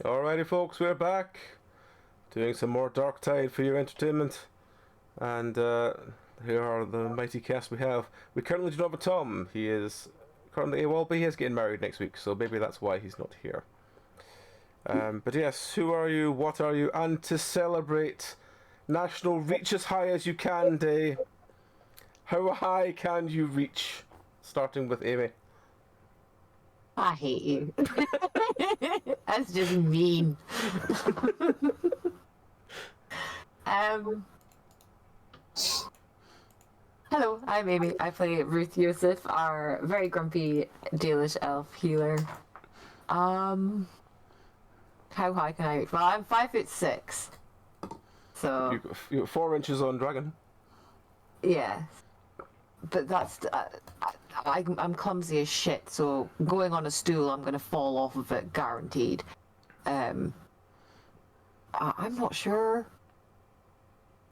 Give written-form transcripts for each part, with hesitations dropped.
Alrighty, folks, we're back doing some more Dark Tide for your entertainment, and here are the mighty cast we have. We currently do not have a Tom. He is currently but he is getting married next week, so maybe that's why he's not here. But yes, who are you? What are you? And to celebrate National Reach as High as You Can Day, how high can you reach? Starting with Amy. I hate you. That's just mean. Hello, I'm Amy. I play Ruth Yusuf, our very grumpy Dalish elf healer. How high can I reach? Well, I'm 5'6". So You got 4 inches on dragon. yeah, but that's I'm clumsy as shit. So going on a stool, I'm gonna fall off of it, guaranteed. I'm not sure.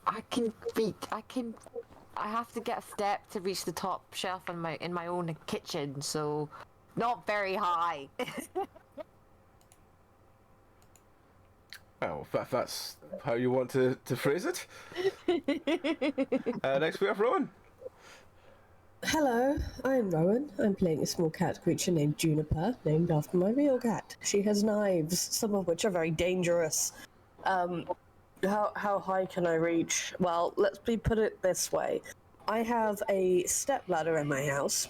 I have to get a step to reach the top shelf in my own kitchen, so not very high. Well, if that's how you want to phrase it. Next we have Rowan. Hello, I'm Rowan. I'm playing a small cat creature named Juniper, named after my real cat. She has knives, some of which are very dangerous. How high can I reach? Well, let's put it this way. I have a stepladder in my house.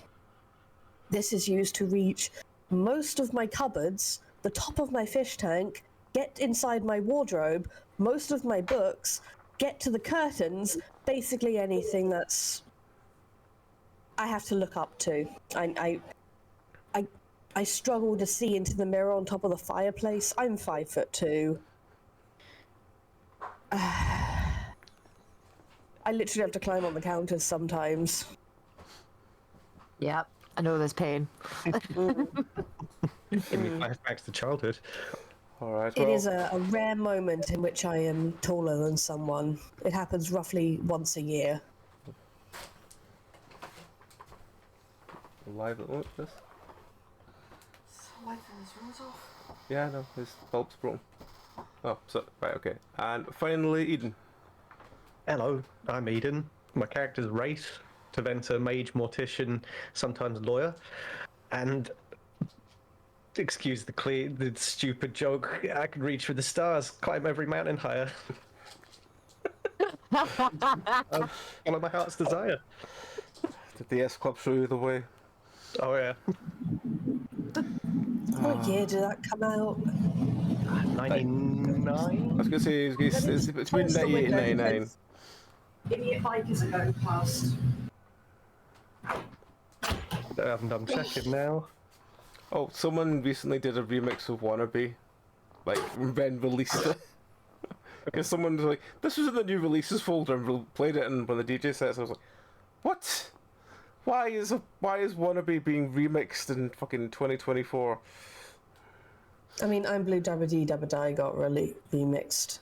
This is used to reach most of my cupboards, the top of my fish tank, get inside my wardrobe, most of my books, get to the curtains, basically anything that's I have to look up to. I struggle to see into the mirror on top of the fireplace. I'm 5'2". I literally have to climb on the counters sometimes. Yep, I know there's pain. Give me flashbacks to childhood. Alright, It is a rare moment in which I am taller than someone. It happens roughly once a year. live at launch this. So why his rules off? Yeah, no, his bulb's broken. Oh, so right, okay. And finally, Eden. Hello, I'm Eden. My character's race, Taventa, mage, mortician, sometimes lawyer. And excuse the stupid joke, I can reach for the stars, climb every mountain higher. Follow my heart's desire. Did the S Club show you the way? Oh yeah. What year did that come out? 99? I was going to say, it's between 98 and 99. Idiot bikers are going past. I'm checking now. Oh, someone recently did a remix of Wannabe. Like, then released it. Because someone was like, this was in the new releases folder, and played it in one of the DJ sets. I was like, what? Why is Wannabe being remixed in fucking 2024? I mean, I'm Blue Dabba Dee Dabba Die got really remixed.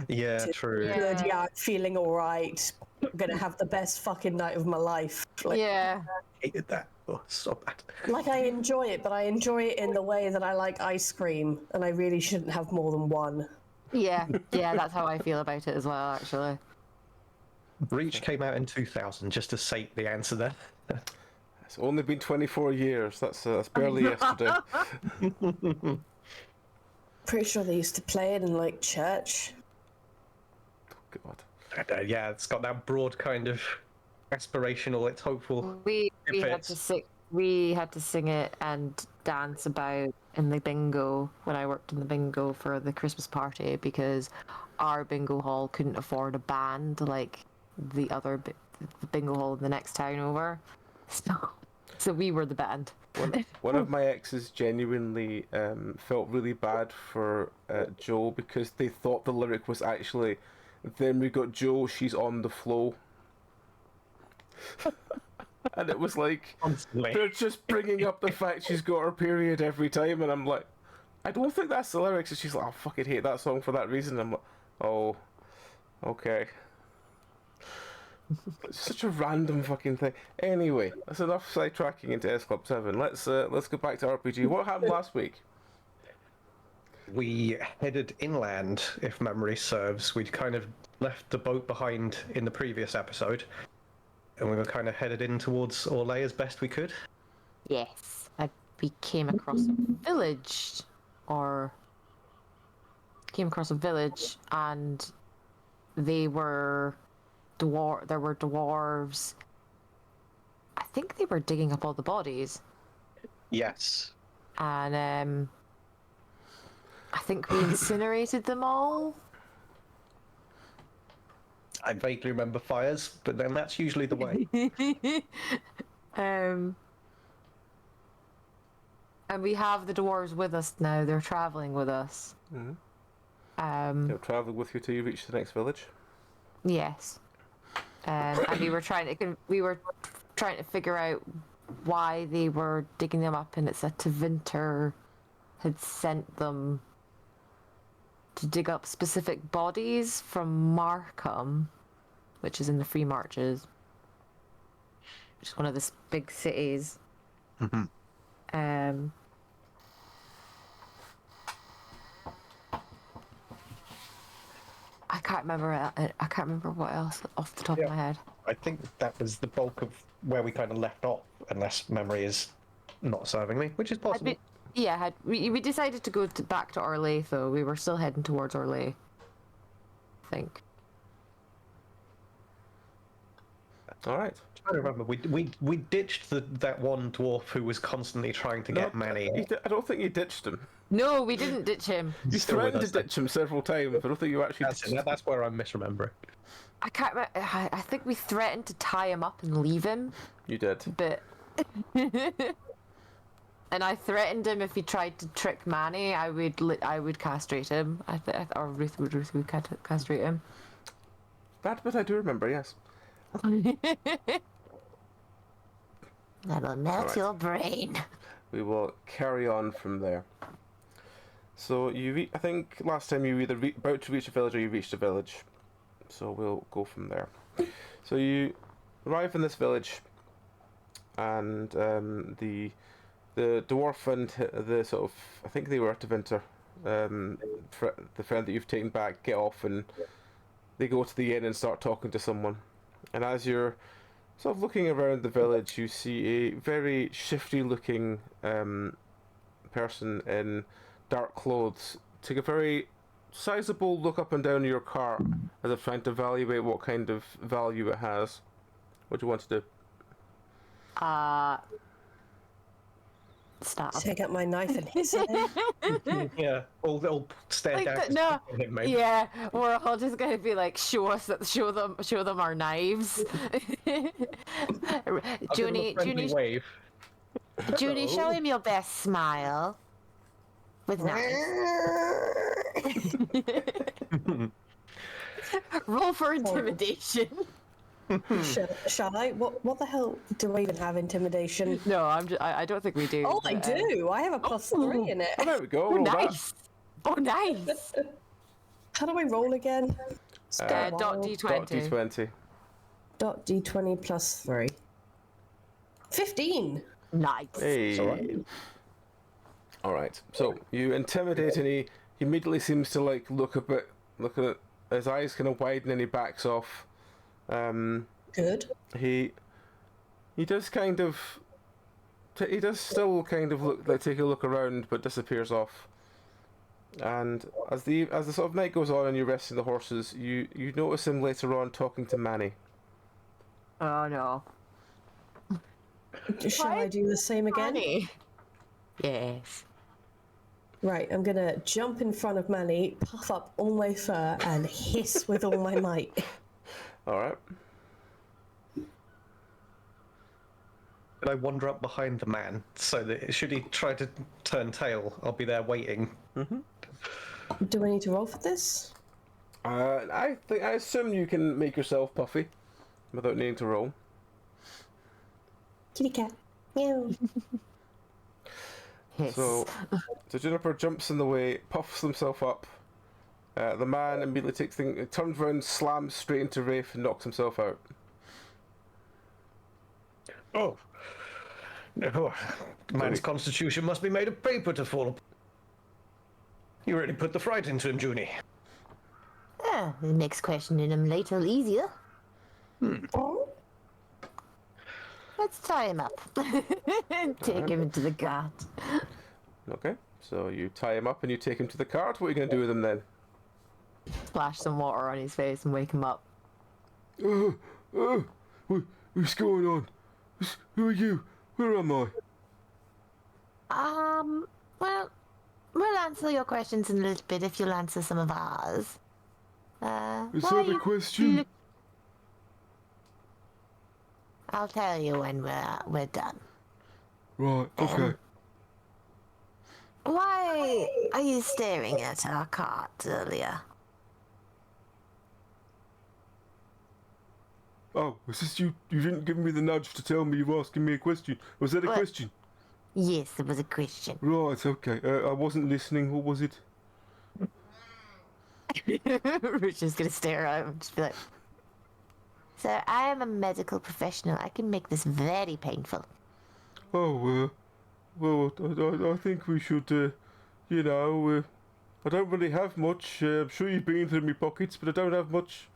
Yeah, true. Good, yeah, feeling alright. I'm gonna have the best fucking night of my life. Like, Yeah. Hated that. Oh, so bad. like I enjoy it, but I enjoy it in the way that I like ice cream, and I really shouldn't have more than one. Yeah, that's how I feel about it as well, actually. Reach came out in 2000, just to state the answer there. It's only been 24 years. That's barely yesterday. Pretty sure they used to play it in, like, church. God. Yeah, it's got that broad kind of aspirational, it's hopeful. We It had to fits. sing it and dance about in the bingo when I worked in the bingo for the Christmas party, because our bingo hall couldn't afford a band like the bingo hall in the next town over. So we were the band. One of my exes genuinely felt really bad for Joe because they thought the lyric was actually, then we got Joe, she's on the flow. And it was like, Constantly. they're just bringing up the fact she's got her period every time, and I'm like, I don't think that's the lyrics. And she's like, I fucking hate that song for that reason. I'm like, oh, okay. It's such a random fucking thing. Anyway, that's enough sidetracking into S Club 7. Let's go back to RPG. What happened last week? we headed inland, if memory serves. We'd kind of left the boat behind in the previous episode, and we were kind of headed in towards Orlais as best we could. Yes. We came across a village, and they were there were dwarves. I think they were digging up all the bodies. Yes. And I think we incinerated them all. I vaguely remember fires, but then that's usually the way. And we have the dwarves with us now. They're traveling with us. They'll travel with you till you reach the next village. Yes. And we were trying to figure out why they were digging them up, and it's that Tevinter had sent them to dig up specific bodies from Markham, which is in the Free Marches, which is one of the big cities. I can't remember what else off the top of my head. I think that was the bulk of where we kind of left off, unless memory is not serving me, which is possible. We decided to go back to Orlais, though. We were still heading towards Orlais, I think. All right. I remember we ditched that one dwarf who was constantly trying to get Manny. I don't think you ditched him. No, we didn't ditch him. You still with threatened to us, ditch him several times. I don't think you actually ditched him. That's where I'm misremembering. I can't remember. I think we threatened to tie him up and leave him, You did. but... And I threatened him if he tried to trick Manny, I would castrate him. Or Ruth would castrate him. That bit I do remember, yes. That'll melt your brain. We will carry on from there. So I think last time you were either about to reach a village or you reached a village. So we'll go from there. So you arrive in this village, and the dwarf and the sort of, I think they were at Tevinter, the friend that you've taken back, get off, and they go to the inn and start talking to someone. And as you're sort of looking around the village, you see a very shifty looking person in dark clothes take a very sizable look up and down your cart as if trying to evaluate what kind of value it has. What do you want to do? Stop. Take out my knife and hiss at him. Yeah, all stare Like down. no, at him, mate. yeah, we're all just gonna be like, show them our knives. Junie, Wave. Junie, show him your best smile. With knives. Roll for intimidation. Shall I? What the hell do I even have intimidation? No, I don't think we do. Oh, I do. I have a +3 in it. Oh, there we go. Oh, roll that. nice. Oh, nice. How do I roll again? It's been a Dot while. D20. Dot D20. Dot D20 +3. 15. Nice. Hey. alright. All right. So you intimidate, and he immediately seems to like look at his eyes kind of widen, and he backs off. Good. He does kind of. He does still kind of take a look around, but disappears off. And as the sort of night goes on and you're resting the horses, you notice him later on talking to Manny. Oh no. Shall I do the same again? Manny. Yes. Right, I'm gonna jump in front of Manny, puff up all my fur, and hiss with all my might. All right. And I wander up behind the man, so that should he try to turn tail, I'll be there waiting. Do I need to roll for this? I assume you can make yourself puffy without needing to roll. Kitty cat. Meow. Hiss. So Juniper jumps in the way, puffs himself up. The man immediately turns around, slams straight into Rafe, and knocks himself out. Oh. No. Man's constitution must be made of paper to fall apart. You really put the fright into him, Junie. Ah, it makes questioning him little easier. Let's tie him up. Take him into the cart. Okay, so you tie him up and you take him to the cart. What are you going to do with him then? Splash some water on his face and wake him up. What's going on? Who are you? Where am I? Well, we'll answer your questions in a little bit if you'll answer some of ours. Is that a question? I'll tell you when we're done. Right, okay. Why are you staring at our cart earlier? Oh, was this you? You didn't give me the nudge to tell me you were asking me a question. Was that a What? question? Yes, it was a question. Right, okay. I wasn't listening. What was it? Richard's gonna stare at him and just be like, "Sir, I am a medical professional. I can make this very painful." Oh, well, I think we should, I don't really have much. I'm sure you've been through my pockets, but I don't have much.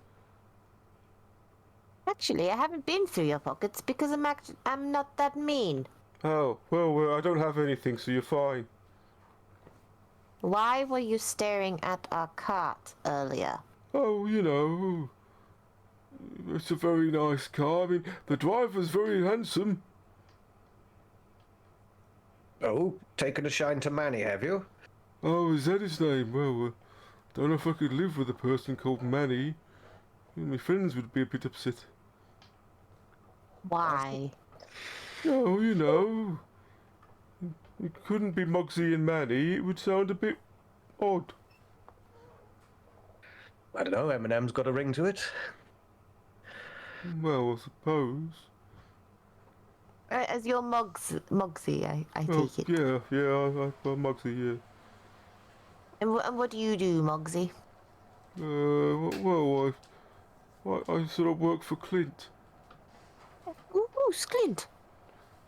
Actually, I haven't been through your pockets because I'm not that mean. Oh, well, I don't have anything, so you're fine. Why were you staring at our cart earlier? Oh, it's a very nice car. I mean, the driver's very handsome. Oh, taken a shine to Manny, have you? Oh, is that his name? Well, don't know if I could live with a person called Manny. My friends would be a bit upset. Why? Oh, it couldn't be Muggsy and Manny. It would sound a bit odd. I don't know, Eminem's got a ring to it. Well, I suppose. As your Mugsy, I Oh, take it. yeah, Muggsy, yeah. And what do you do, Mugsy? Well, I sort of work for Clint. Ooh, Sklint.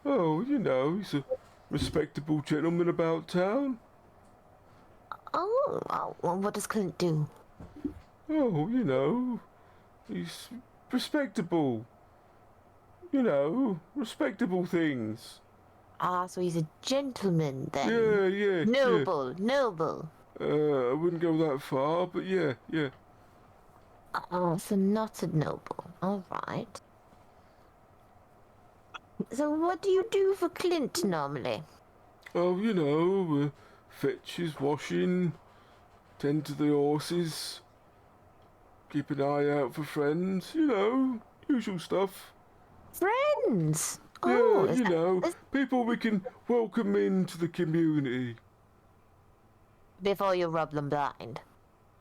Oh, he's a respectable gentleman about town. Oh, well, what does Clint do? Oh, he's respectable. Respectable things. Ah, so he's a gentleman then. Yeah. Noble. I wouldn't go that far, but yeah. Oh, so not a noble. All right. So what do you do for Clint normally? Oh, fetch his washing, tend to the horses, keep an eye out for friends, usual stuff. Friends. Yeah, Oh, is people we can welcome into the community. before you rub them blind.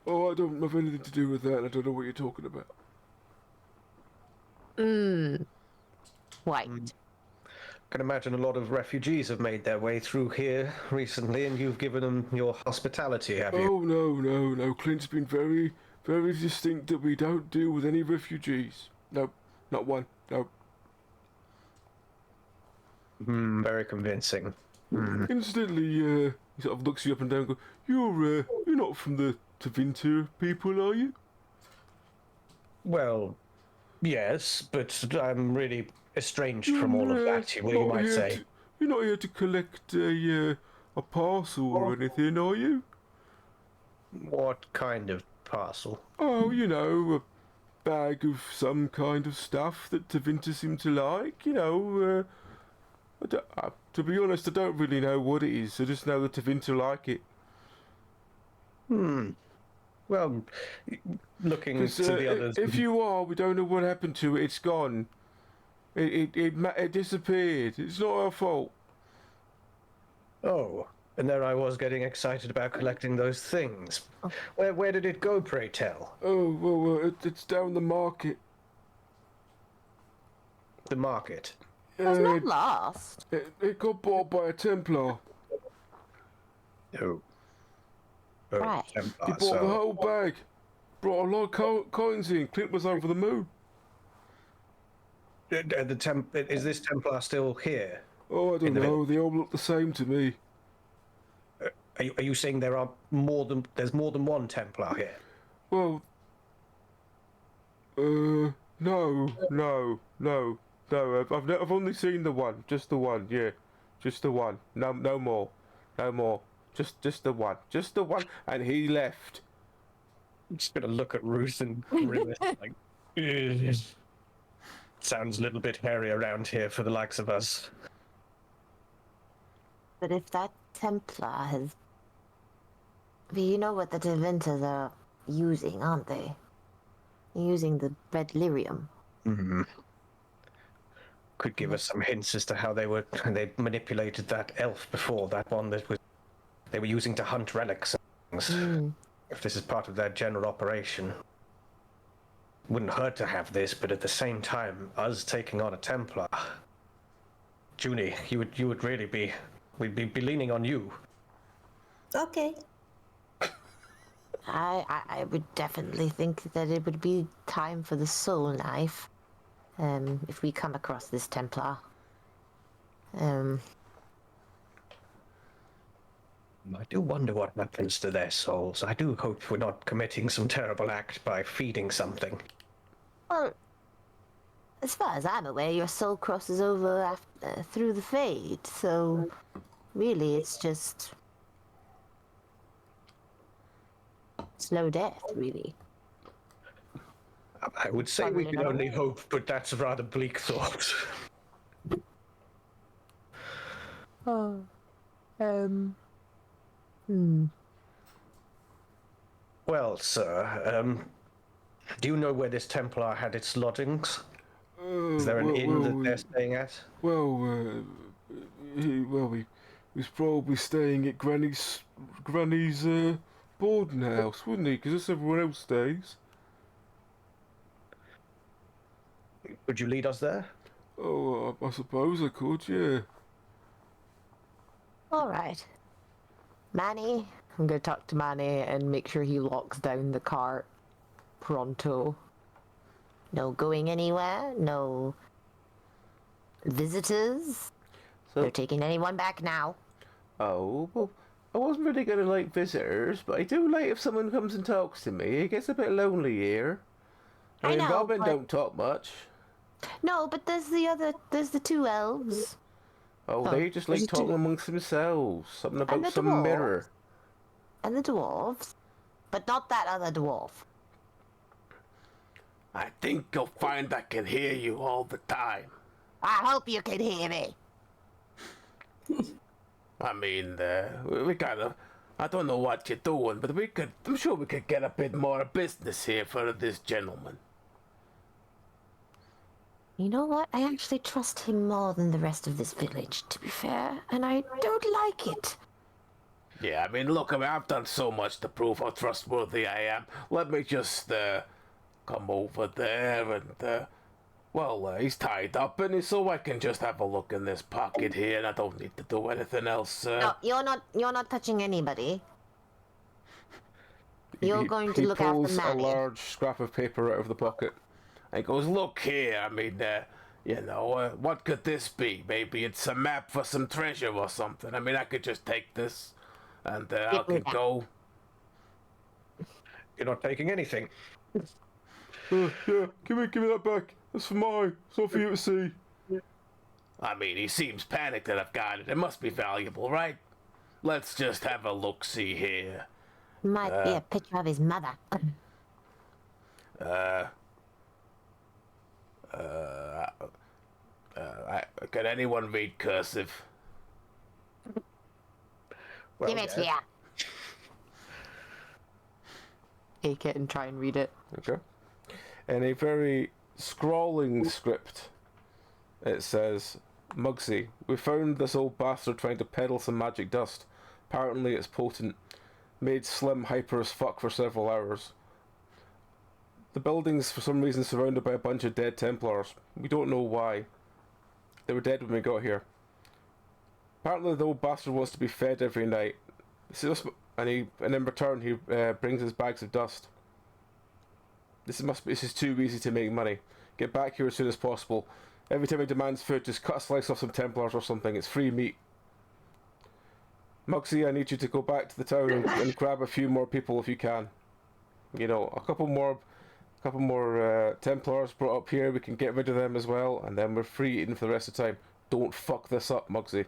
Oh, I don't have anything to do with that. I don't know what you're talking about. White. I can imagine a lot of refugees have made their way through here recently, and you've given them your hospitality, have you? Oh, no. Clint's been very, very distinct that we don't deal with any refugees. Nope, not one. Nope. Very convincing. Incidentally, he sort of looks you up and down and goes, you're not from the Tevinter people, are you? Well, yes, but I'm really estranged from all of that, you might say. You're not here to collect a parcel or anything, are you? What kind of parcel? Oh, a bag of some kind of stuff that Tevinter seem to like, to be honest, I don't really know what it is. I just know that Tevinter like it. Well, looking to the others... If you are, we don't know what happened to it. It's gone. It disappeared. It's not our fault. Oh, and there I was getting excited about collecting those things. Where did it go, pray tell? Oh, well, it's down the market. The market? It's not lost. It got bought by a Templar. Oh. Right. He bought the whole bag. Brought a lot of coins in. Clint was over the moon. Is this Templar still here? Oh, I don't know. They all look the same to me. Are you saying there's more than one Templar here? Well, no. I've only seen the one, just the one. Yeah, just the one. No more, no more. Just the one, and he left. I'm just gonna look at Ruth and grimace like. "Ugh. Sounds a little bit hairy around here for the likes of us." But if that Templar has... But you know what the Devinters are using, aren't they? Using the red lyrium. Hmm. Could give us some hints as to how they manipulated that elf before, that one they were using to hunt relics and things. If this is part of their general operation. Wouldn't hurt to have this, but at the same time, us taking on a Templar, Junie, you would really be, we'd be leaning on you. Okay. I would definitely think that it would be time for the soul knife. If we come across this Templar. I do wonder what happens to their souls. I do hope we're not committing some terrible act by feeding something. Well, as far as I'm aware, your soul crosses over through the fade, so really it's just slow death, really. I would say we can only hope, but that's a rather bleak thought. Oh, Well, sir, do you know where this Templar had its lodgings? Is there an inn that they're staying at? Well, he was probably staying at Granny's boarding house, wouldn't he? Because that's everyone else stays. Could you lead us there? Oh, I suppose I could, yeah. all right. Manny, I'm going to talk to Manny and make sure he locks down the cart pronto. No going anywhere, no visitors. So, They're taking anyone back now. oh, well, I wasn't really gonna like visitors, but I do like if someone comes and talks to me. It gets a bit lonely here. I mean, know, Robin but... don't talk much. No, but there's the two elves. Oh, they just like talking amongst themselves. Something about the some dwarves. mirror. And the dwarves. But not that other dwarf. I think you'll find I can hear you all the time. I hope you can hear me. I mean, we gotta... I don't know what you're doing, but I'm sure we could get a bit more business here for this gentleman. You know what? I actually trust him more than the rest of this village, to be fair, and I don't like it. Yeah, I mean, look, I've done so much to prove how trustworthy I am. Let me just, come over there and, he's tied up, and so I can just have a look in this pocket here, and I don't need to do anything else. No, you're not touching anybody. You're going to look after Manny. He pulls a large scrap of paper out of the pocket and goes, look here, I mean, what could this be? Maybe it's a map for some treasure or something. I mean, I could just take this and I could go. You're not taking anything. Yeah, give me that back. That's for mine. It's not for you to see. I mean, he seems panicked that I've got it. It must be valuable, right? Let's just have a look-see here. Might be a picture of his mother. Can anyone read cursive? Give it here. Take it and try and read it. Okay. In a very scrawling script, it says, Mugsy, we found this old bastard trying to peddle some magic dust. Apparently it's potent. Made Slim hyper as fuck for several hours. The building's for some reason surrounded by a bunch of dead Templars. We don't know why. They were dead when we got here. Apparently the old bastard wants to be fed every night. And in return he brings his bags of dust. This is too easy to make money. Get back here as soon as possible. Every time he demands food, just cut a slice off some Templars or something. It's free meat. Moxie, I need you to go back to the town and grab a few more people if you can. You know, a couple more Templars brought up here. We can get rid of them as well, and then we're free eating for the rest of the time. Don't fuck this up, Moxie.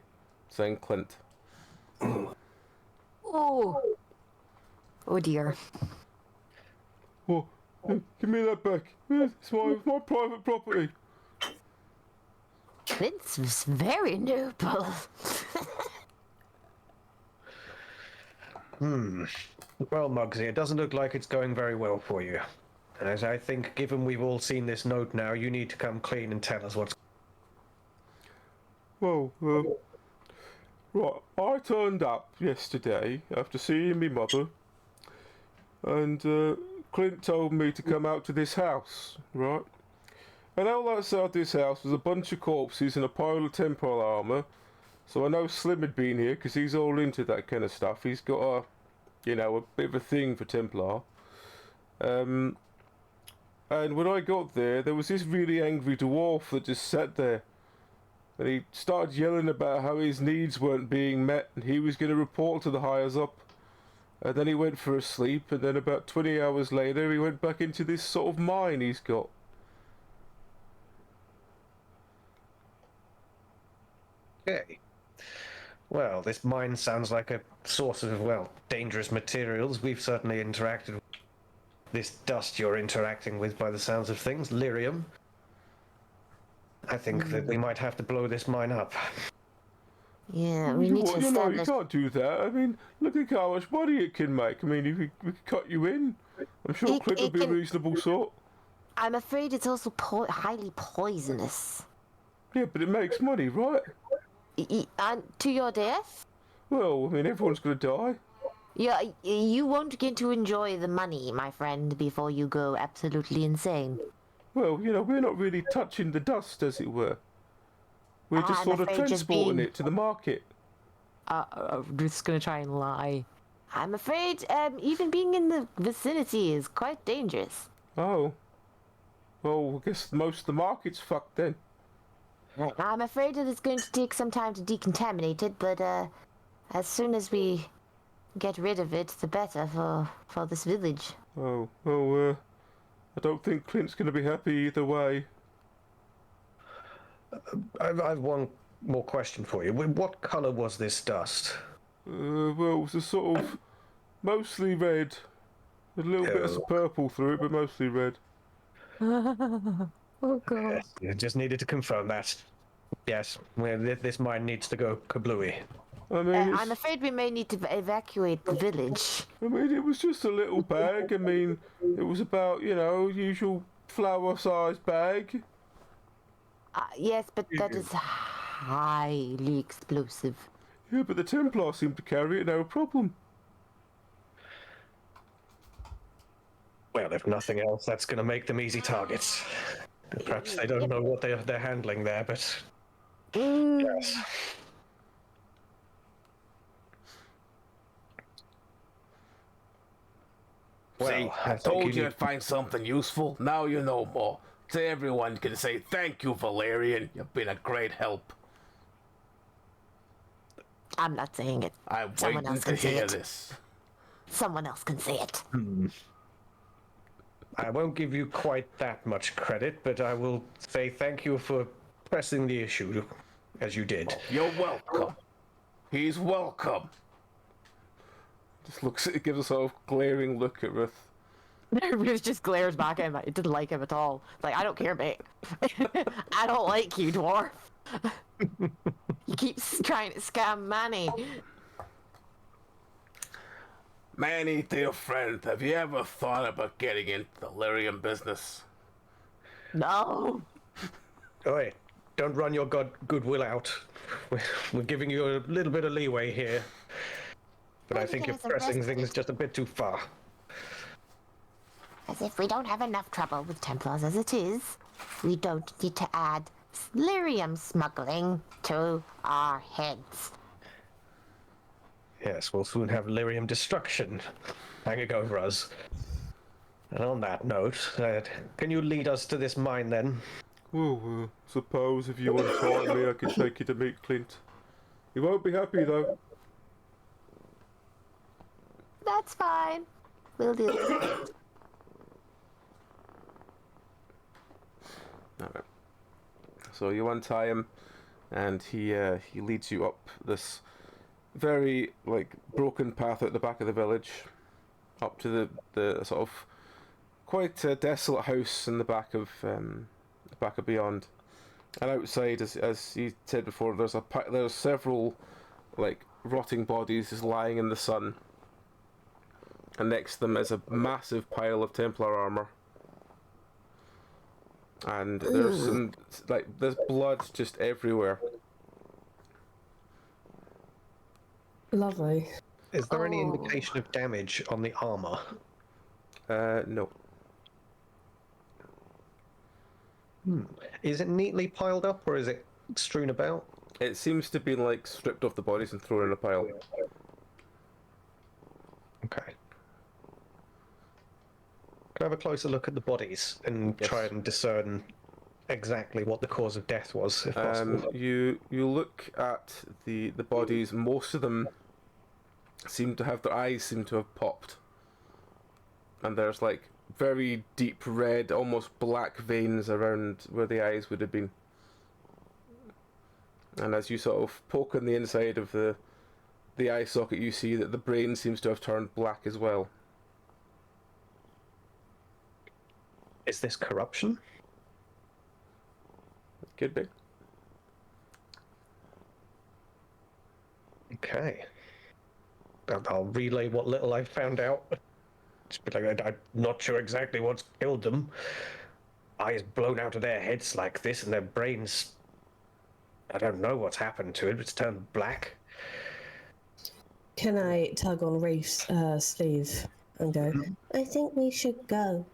Saying Clint. Oh. Oh dear. Oh, give me that back. It's my private property. This was very noble. Well, Muggsy, it doesn't look like it's going very well for you. As I think, given we've all seen this note now, you need to come clean and tell us what's... Well, right, I turned up yesterday after seeing me mother, and Clint told me to come out to this house, right? And all outside this house was a bunch of corpses and a pile of Templar armour. So I know Slim had been here because he's all into that kind of stuff. He's got a bit of a thing for Templar. And when I got there was this really angry dwarf that just sat there. And he started yelling about how his needs weren't being met and he was going to report to the higher up. And then he went for a sleep, and then about 20 hours later he went back into this sort of mine he's got. Okay. Well, this mine sounds like a source of, well, dangerous materials. We've certainly interacted with this dust you're interacting with by the sounds of things, lyrium. I think that we might have to blow this mine up. Yeah, we need to You know, you establish. can't do that. I mean, look at how much money it can make. I mean, if we could cut you in, I'm sure It- Clint will it be a can- reasonable sort. I'm afraid it's also highly poisonous. Yeah, but it makes money, right? And to your death? Well, I mean, everyone's going to die. Yeah, you won't get to enjoy the money, my friend, before you go absolutely insane. Well, you know, we're not really touching the dust, as it were. We're just I'm sort of afraid just transporting being- it to the market. I'm just gonna try and lie. I'm afraid even being in the vicinity is quite dangerous. Oh. Well, I guess most of the market's fucked then. I'm afraid that it's going to take some time to decontaminate it, but as soon as we get rid of it, the better for this village. Oh, well, I don't think Clint's going to be happy either way. I've one more question for you. What colour was this dust? Well, it was a sort of mostly red. A little bit of Oh. purple through it, but mostly red. Oh god. I just needed to confirm that. Yes, this mine needs to go kablooey. I mean, I'm afraid we may need to evacuate the village. it was just a little bag. I mean, it was about, usual flower-sized bag. Yes, but that is highly explosive. Yeah, but the Templar seemed to carry it no problem. Well, if nothing else, that's going to make them easy targets. Perhaps they don't know what they're handling there, but yes. See, I told you I'd find something useful. Now you know more. So everyone can say, thank you, Valerian. You've been a great help. I'm not saying it. I'm Someone waiting else to can say hear it. this. Someone else can say it. I won't give you quite that much credit, but I will say thank you for pressing the issue as you did. You're welcome. He's welcome. Just gives a sort of glaring look at Ruth. Ruth just glares back at him. It didn't like him at all. It's like, I don't care, mate. I don't like you, dwarf. You keep trying to scam Manny. Manny, dear friend, have you ever thought about getting into the lyrium business? No. Oi, don't run your goodwill out. We're giving you a little bit of leeway here. But I think you're pressing things just a bit too far. As if we don't have enough trouble with Templars as it is, we don't need to add lyrium smuggling to our heads. Yes, we'll soon have lyrium destruction hanging over us. And on that note, can you lead us to this mine then? Well, suppose if you want to talk to me, I can take you to meet Clint. He won't be happy though. That's fine. We'll deal with it. Alright. So you untie him, and he leads you up this very broken path out the back of the village, up to the sort of quite desolate house in the back of beyond. And outside, as you said before, there's several rotting bodies just lying in the sun, and next to them is a massive pile of Templar armor. And there's there's blood just everywhere. Lovely. Is there any indication of damage on the armor? No. Is it neatly piled up, or is it strewn about? It seems to be stripped off the bodies and thrown in a pile. Okay. Can I have a closer look at the bodies and Yes. try and discern exactly what the cause of death was, if possible? You look at the bodies. Most of them their eyes seem to have popped, and there's very deep red, almost black veins around where the eyes would have been. And as you sort of poke on the inside of the eye socket, you see that the brain seems to have turned black as well. Is this corruption? Could be. Okay. I'll relay what little I found out. Just be like, I'm not sure exactly what's killed them. Eyes blown out of their heads like this, and their brains. I don't know what's happened to it. It's turned black. Can I tug on Reef's sleeve and go, I think we should go.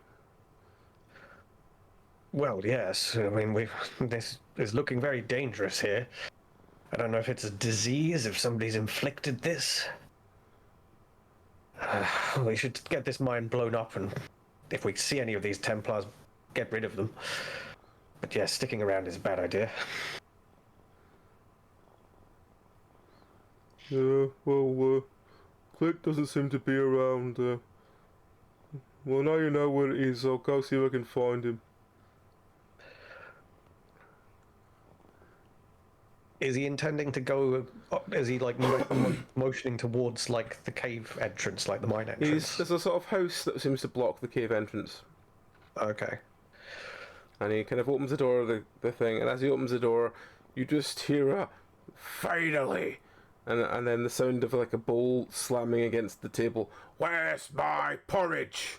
Well, yes. I mean, this is looking very dangerous here. I don't know if it's a disease, if somebody's inflicted this. We should get this mine blown up, and if we see any of these Templars, get rid of them. But yeah, sticking around is a bad idea. Yeah, well, Click doesn't seem to be around. Well, now you know where it is. I'll go see if I can find him. Is he intending to go? Is he motioning towards the cave entrance, the mine entrance? There's a sort of house that seems to block the cave entrance. Okay. And he kind of opens the door of the thing, and as he opens the door, you just hear a finally, and then the sound of a bowl slamming against the table. Where's my porridge?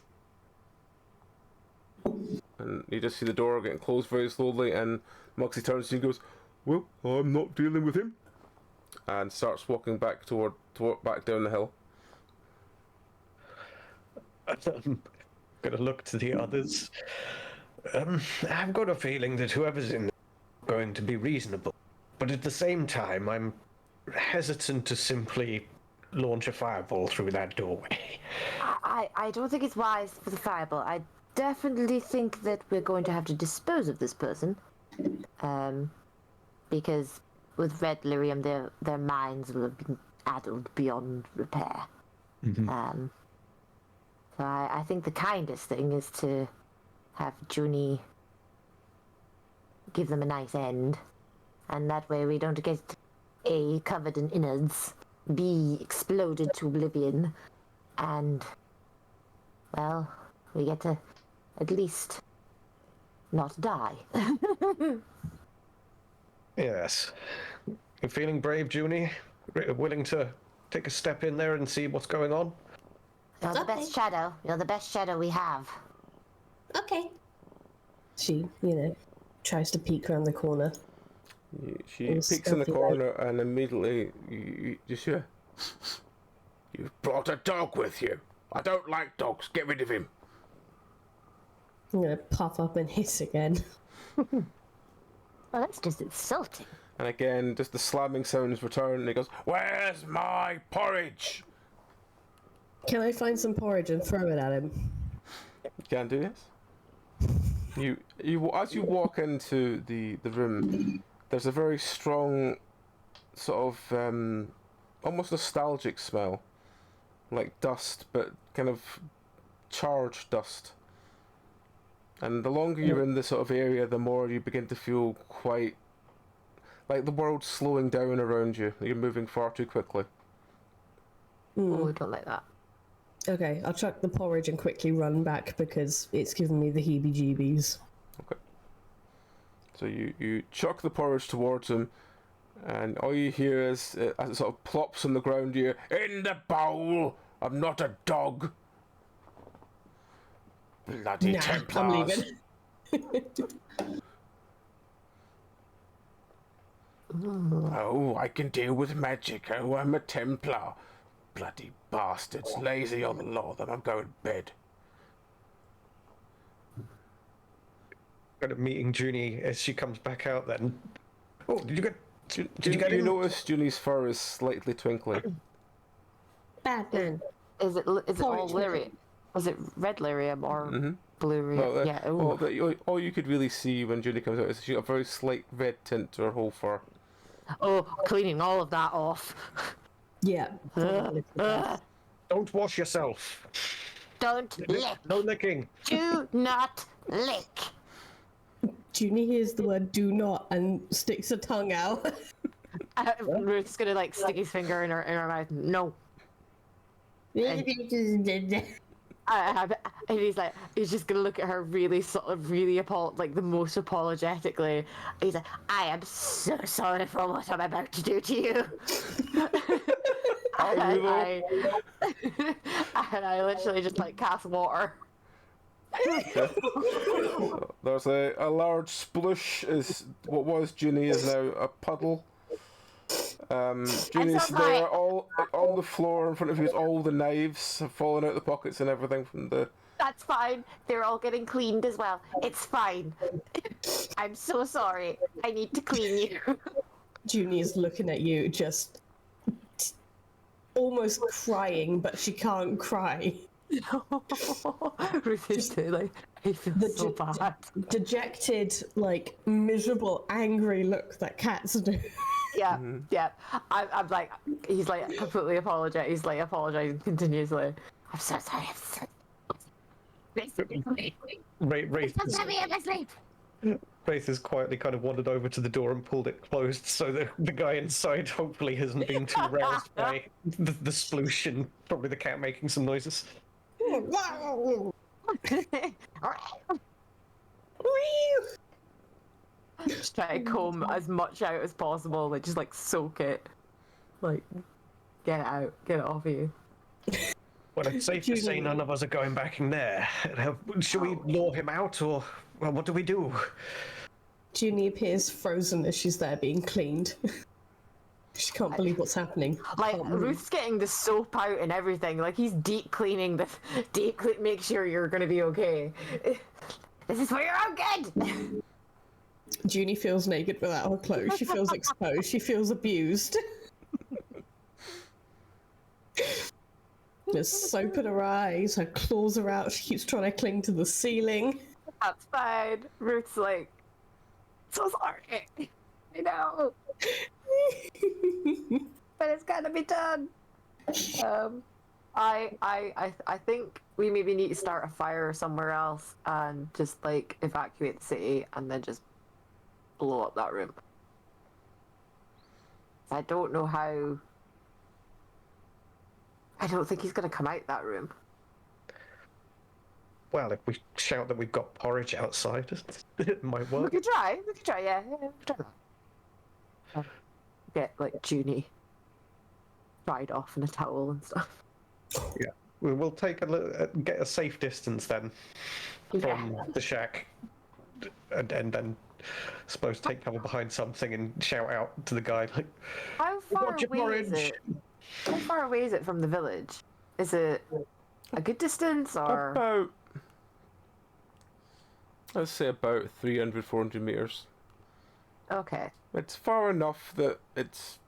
And you just see the door getting closed very slowly, and Moxie turns to you and goes, well, I'm not dealing with him, and starts walking back toward back down the hill. I'm gonna look to the others. I've got a feeling that whoever's in there is going to be reasonable, but at the same time, I'm hesitant to simply launch a fireball through that doorway. I don't think it's wise for the fireball. I definitely think that we're going to have to dispose of this person. Because with red lyrium, their minds will have been addled beyond repair. Mm-hmm. So I think the kindest thing is to have Junie give them a nice end, and that way we don't get A, covered in innards, B, exploded to oblivion, and, well, we get to at least not die. Yes. You feeling brave, Junie? Willing to take a step in there and see what's going on? You're the best shadow. You're the best shadow we have. Okay. She, tries to peek around the corner. She peeks in the corner, and immediately you just hear, "You've brought a dog with you. I don't like dogs. Get rid of him." I'm gonna puff up and hiss again. Well, that's just insulting. And again, just the slamming sounds return, and he goes, "Where's my porridge?" Can I find some porridge and throw it at him? You can do this. You as you walk into the room, there's a very strong sort of almost nostalgic smell like dust, but kind of charged dust. And the longer you're in this sort of area, the more you begin to feel quite like the world's slowing down around you. You're moving far too quickly. Oh, I don't like that. Okay, I'll chuck the porridge and quickly run back because it's giving me the heebie-jeebies. Okay. So you chuck the porridge towards him, and all you hear is, as it sort of plops on the ground, you hear, "In the bowl! I'm not a dog!" Bloody Nah, Templars! I'm leaving. Oh, I can deal with magic. Oh, I'm a Templar. Bloody bastards. Lazy on the law, then I'm going to bed. Kind of meeting Junie as she comes back out then. Oh, did you get You him? notice Junie's fur is slightly twinkly. Batman. Is it all Porridge. lyrium? Was it red lyrium or blue lyrium? Well, yeah. Oh. all you could really see when Junie comes out is she's got a very slight red tint to her whole fur. Oh, cleaning all of that off. Yeah. Don't wash yourself. Don't lick. No licking. Do not lick. Junie hears the word "do not" and sticks her tongue out. Ruth's gonna like stick his finger in her mouth. No. And he's just gonna look at her really like the most apologetically. He's like, "I am so sorry for what I'm about to do to you." and I literally just like cast water. Okay. There's a large splush. Is what was Junie is now a puddle. Junie's so there, sorry. all on the floor in front of you. All the knives have fallen out of the pockets and everything from the. That's fine. They're all getting cleaned as well. It's fine. I'm so sorry. I need to clean you. Junie is looking at you, just almost crying, but she can't cry. Ruth is too, like, he feels so bad. Dejected, like miserable, angry look that cats do. Yeah, yeah. I'm like, he's like completely apologizing. He's like apologizing continuously. I'm so sorry. I'm so Wraith has quietly kind of wandered over to the door and pulled it closed so that the guy inside hopefully hasn't been too roused by the sploosh and probably the cat making some noises. Just try to comb as much out as possible, like just like soak it, like get it out, get it off you. Well, it's safe to say none of us are going back in there. Should we lure him out, or well, what do we do? Junie appears frozen as she's there being cleaned. She can't believe what's happening. Like Ruth's getting the soap out and everything. Like he's deep cleaning the make sure you're gonna be okay. This is for your own good. Junie feels naked without her clothes. She feels exposed. She feels abused. There's soap in her eyes. Her claws are out. She keeps trying to cling to the ceiling. That's fine. Ruth's like, so sorry. I know. But it's gotta be done. I think we maybe need to start a fire somewhere else and just like evacuate the city and then just blow up that room. I don't know how. I don't think he's gonna come out that room. Well, if we shout that we've got porridge outside, it might work. We could try, yeah. We could try that. Get like Junie dried off in a towel and stuff. Yeah, we'll take get a safe distance then from the shack, and then suppose take cover behind something and shout out to the guy like, How far "Got your away is porridge." it? How far away is it from the village? Is it a good distance or? About, let's say about 300, 400 meters. Okay. It's far enough that it's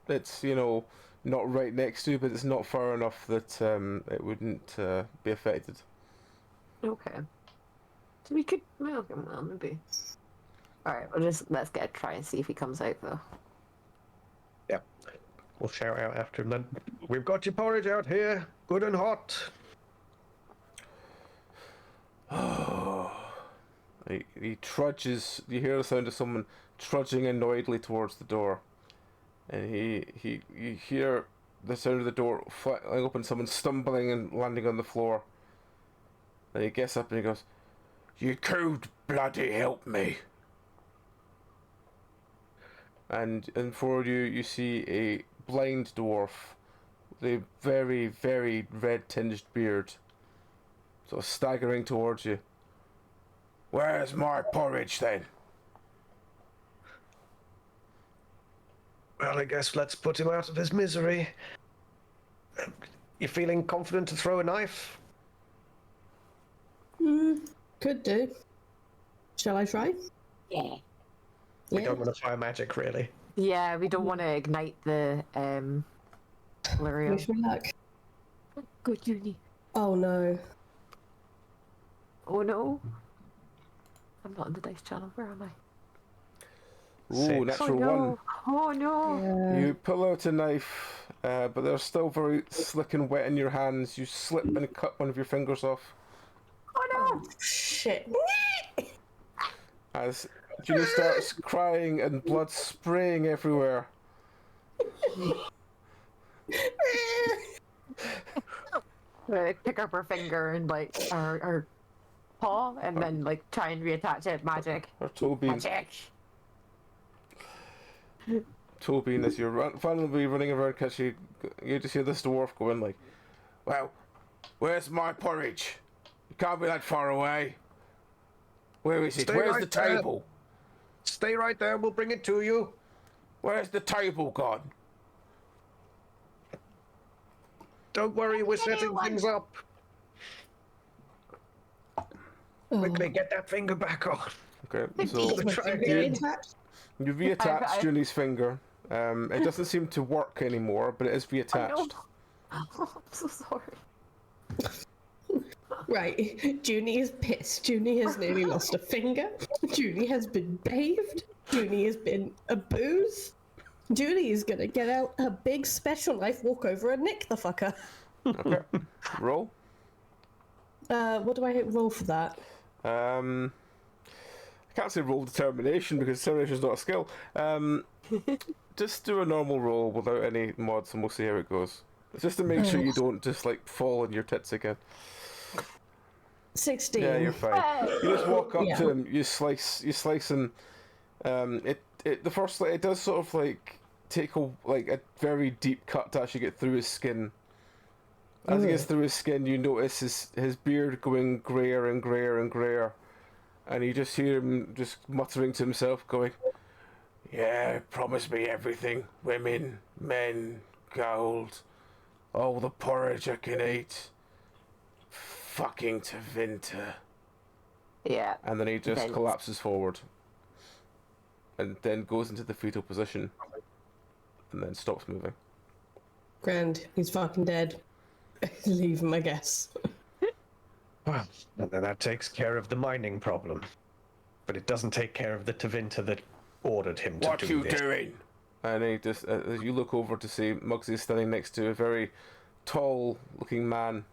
not right next to you, but it's not far enough that it wouldn't be affected. Okay. So we could. Well, maybe. All right. Let's get a try and see if he comes out though. Yeah, we'll shout out after him then. We've got your porridge out here. good and hot. He trudges. You hear the sound of someone trudging annoyedly towards the door, and you hear the sound of the door flying open. Someone stumbling and landing on the floor. And he gets up and he goes, "You could bloody help me." And forward you see a blind dwarf with a very, very red-tinged beard, sort of staggering towards you. "Where's my porridge, then?" Well, I guess let's put him out of his misery. You feeling confident to throw a knife? Could do. Shall I try? Yeah. We don't want to fire magic, really. Yeah, we don't want to ignite the lyrium. Wish me luck. Good uni. Oh no. Oh no. I'm not in the dice channel. Where am I? Ooh, Six. natural oh no. one. Oh no. Yeah. You pull out a knife, but they're still very slick and wet in your hands. You slip and cut one of your fingers off. Oh no. Shit. As Julie starts crying and blood spraying everywhere. Pick up her finger and like her paw, and then like try and reattach it. Magic. Or Tobin. Magic. Tobin, as you're finally running around, because you just hear this dwarf going like, "Well, where's my porridge? You can't be that far away. Where is it? Stay Where's right the there. table? Stay right there, we'll bring it to you. Where's the table gone?" Don't worry, we're setting things up. Quickly, get that finger back on. Okay, so Is my try finger again. attached? you reattach I- Julie's finger. It doesn't seem to work anymore, but it is Oh, no. reattached. Oh, I'm so sorry. Right. Junie is pissed. Junie has nearly lost a finger. Junie has been bathed. Junie has been abused. Julie is gonna get out her big special knife, walk over and nick the fucker. Okay, roll. What do I roll for that? I can't say roll determination because determination is not a skill. Just do a normal roll without any mods, and we'll see how it goes. It's just to make sure you don't just like fall on your tits again. 16. Yeah, you're fine. You just walk up Yeah. to him, you slice him. The first it does sort of like take a very deep cut to actually get through his skin. As it gets through his skin, you notice his beard going grayer and grayer and grayer, and you just hear him just muttering to himself, going, "Yeah, promise me everything: women, men, gold, all the porridge I can eat. Fucking to winter." Yeah. And then he just Then- collapses forward, and then goes into the fetal position, and then stops moving. Grand. He's fucking dead. Leave him, I guess. Well, and then that takes care of the mining problem. But it doesn't take care of the Tevinter that ordered him to "What do you this. doing?" And he just, as you look over to see Muggsy standing next to a very tall-looking man,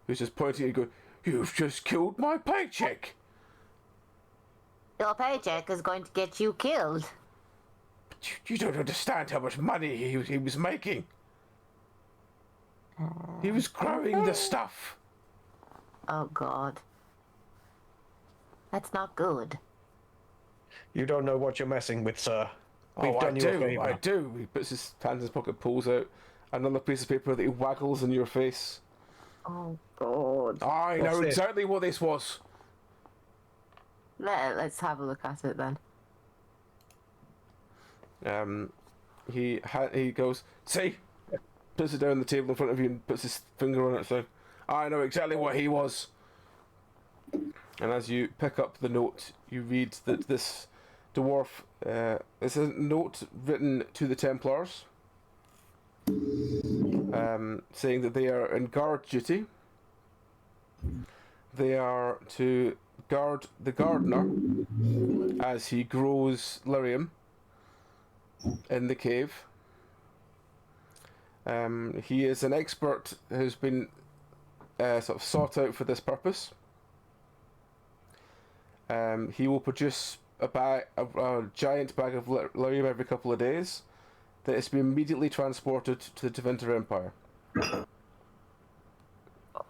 who's just pointing at you, going, "You've just killed my paycheck." Your paycheck is going to get you killed. You don't understand how much money he was making. He was growing the stuff. Oh God. That's not good. You don't know what you're messing with, sir. We've Oh, done you a favor. I do. He puts his hand in his pocket, pulls out another piece of paper that he waggles in your face. Oh God. I know What's this? exactly what this was. Let's have a look at it then. He goes, "See?" Puts it down on the table in front of you and puts his finger on it, so I know exactly what he was. And as you pick up the note, you read that this dwarf, it's a note written to the Templars, saying that they are in guard duty. They are to guard the gardener as he grows lyrium in the cave. He is an expert who's been sort of sought out for this purpose. He will produce a giant bag of lyrium every couple of days that is to be immediately transported to the Tevinter Empire.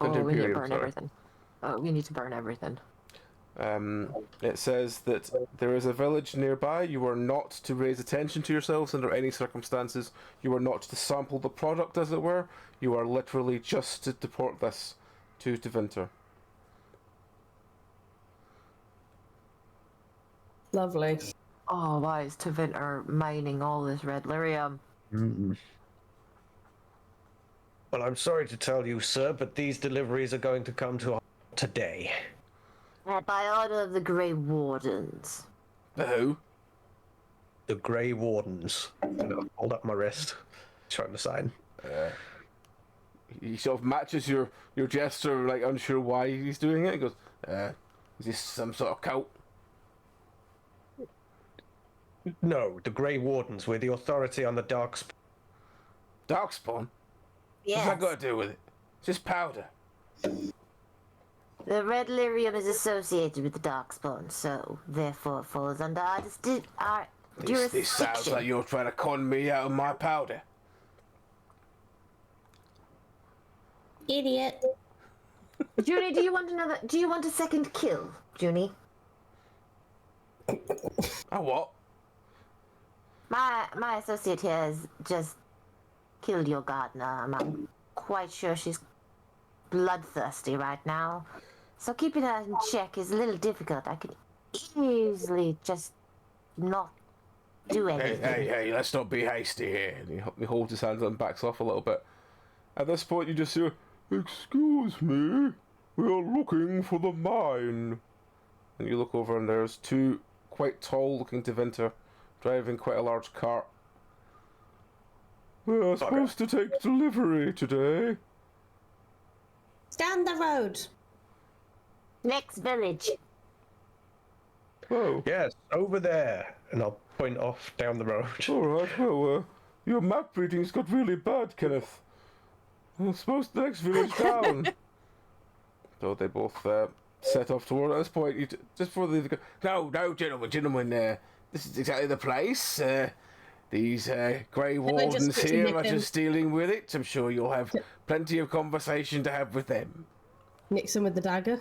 Oh, we need to Imperium, burn sorry. everything. Oh, we need to burn everything. It says that there is a village nearby. You are not to raise attention to yourselves under any circumstances. You are not to sample the product, as it were. You are literally just to deport this to Tevinter. Lovely. Oh, why is Tevinter mining all this red lyrium? Well, I'm sorry to tell you, sir, but these deliveries are going to come to us today. By order of the Grey Wardens. The who? The Grey Wardens. Hold up my wrist. Trying to sign. He sort of matches your gesture, like unsure why he's doing it. He goes, is this some sort of cult? No, the Grey Wardens. We're the authority on the Darkspawn. Darkspawn? What's that got to do with it? It's just powder. The red lyrium is associated with the Darkspawn, so therefore it falls under our jurisdiction. This sounds like you're trying to con me out of my powder. Idiot. Junie, do you want a second kill, Junie? Oh, what? My associate here has just killed your gardener. I'm quite sure she's bloodthirsty right now. So keeping her in check is a little difficult. I could easily just not do anything. Hey, let's not be hasty here. And he holds his hands up and backs off a little bit. At this point, you just hear, "Excuse me, we are looking for the mine." And you look over and there's two quite tall-looking Tevinter driving quite a large cart. We are supposed to take delivery today. It's down the road. Next village. Oh, Yes, over there. And I'll point off down the road. alright, well, your map reading's got really bad, Kenneth. I suppose the next village down. So they both set off toward. At this point, just before they go, no, gentlemen, this is exactly the place. These Grey Wardens quickly here nick are them? just dealing with it. I'm sure you'll have plenty of conversation to have with them. Nixon with the dagger.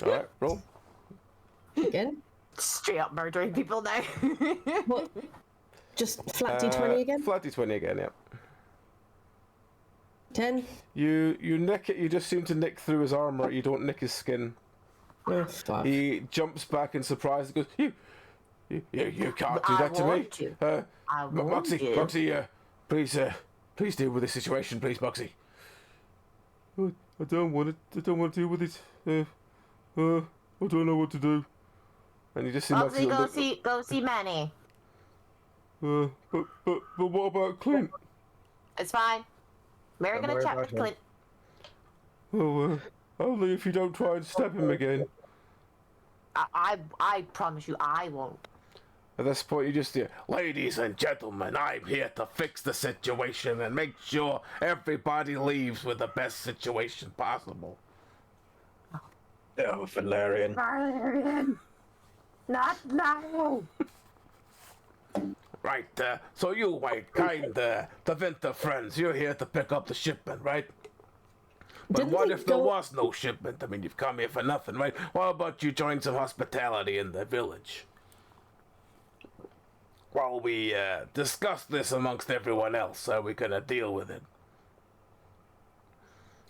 Alright, roll. Again. Straight up murdering people now. What? Just flat D20 again? Flat D20 again, yeah. 10? You nick it, you just seem to nick through his armour, you don't nick his skin. Oh, 5. He jumps back in surprise and goes, You can't do that to me. warned you. I warned you. Moxie, please deal with this situation, please, Moxie. I don't want to deal with it. I don't know what to do. And you just see Moxie, Moxie. go see Manny. But what about Clint? It's fine. We're Don't gonna worry chat about with him. Clint. Oh, only if you don't try and stab him again. I promise you, I won't. At this point, you just hear, "Ladies and gentlemen, I'm here to fix the situation and make sure everybody leaves with the best situation possible." Oh, Valerian. Valerian! Not now! Right, so you white, kind, Tevinter friends, you're here to pick up the shipment, right? But Didn't what they if there go- was no shipment? I mean, you've come here for nothing, right? What about you join some hospitality in the village? While we discuss this amongst everyone else, how we gonna deal with it?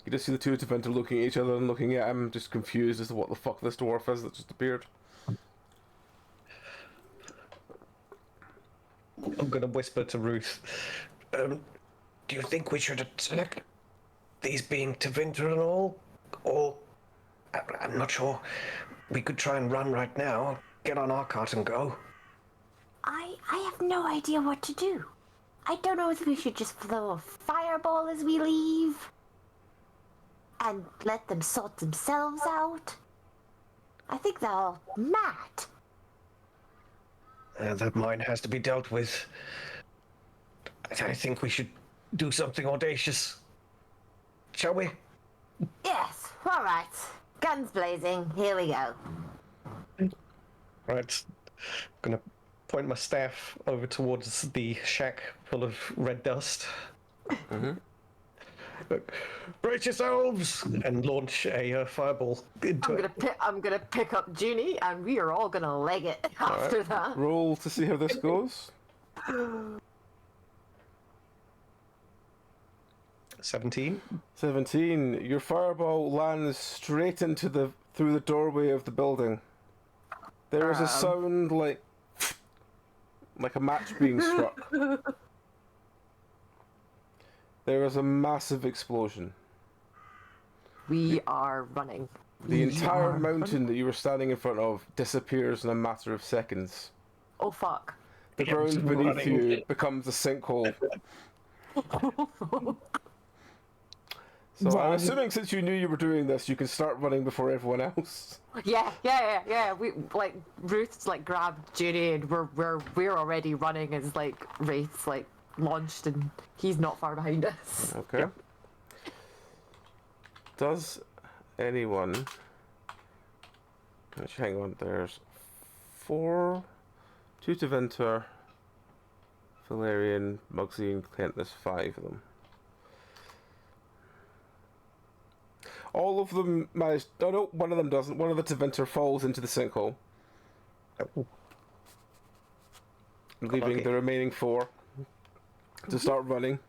You just see the two Tevinter looking at each other and looking at him, just confused as to what the fuck this dwarf is that just appeared. I'm gonna whisper to Ruth. Do you think we should attack these being Tevinter and all? Or, I'm not sure. We could try and run right now, get on our cart and go. I have no idea what to do. I don't know if we should just throw a fireball as we leave and let them sort themselves out. I think they're all mad. That mine has to be dealt with. I think we should do something audacious. Shall we? Yes, all right. Guns blazing. Here we go. Right. Gonna point my staff over towards the shack full of red dust. Look, brace yourselves and launch a fireball into it. I'm gonna pick up Junie, and we are all gonna leg it after that. Roll to see how this goes. 17. 17. Your fireball lands straight through the doorway of the building. There is a sound like a match being struck. There is a massive explosion. We are running. The entire mountain that you were standing in front of disappears in a matter of seconds. Oh fuck. The ground beneath you becomes a sinkhole. So I'm assuming since you knew you were doing this, you can start running before everyone else. Yeah. We like Ruth's like grabbed Junie, and we're already running as like Wraith's like launched, and he's not far behind us. Okay. Yep. Does anyone... Actually, hang on, there's 4... 2 to Ventur, Valerian, Mugsy, and Clint. There's 5 of them. All of them managed... Oh no, one of them doesn't. One of the Teventer falls into the sinkhole, leaving the remaining 4 to start running.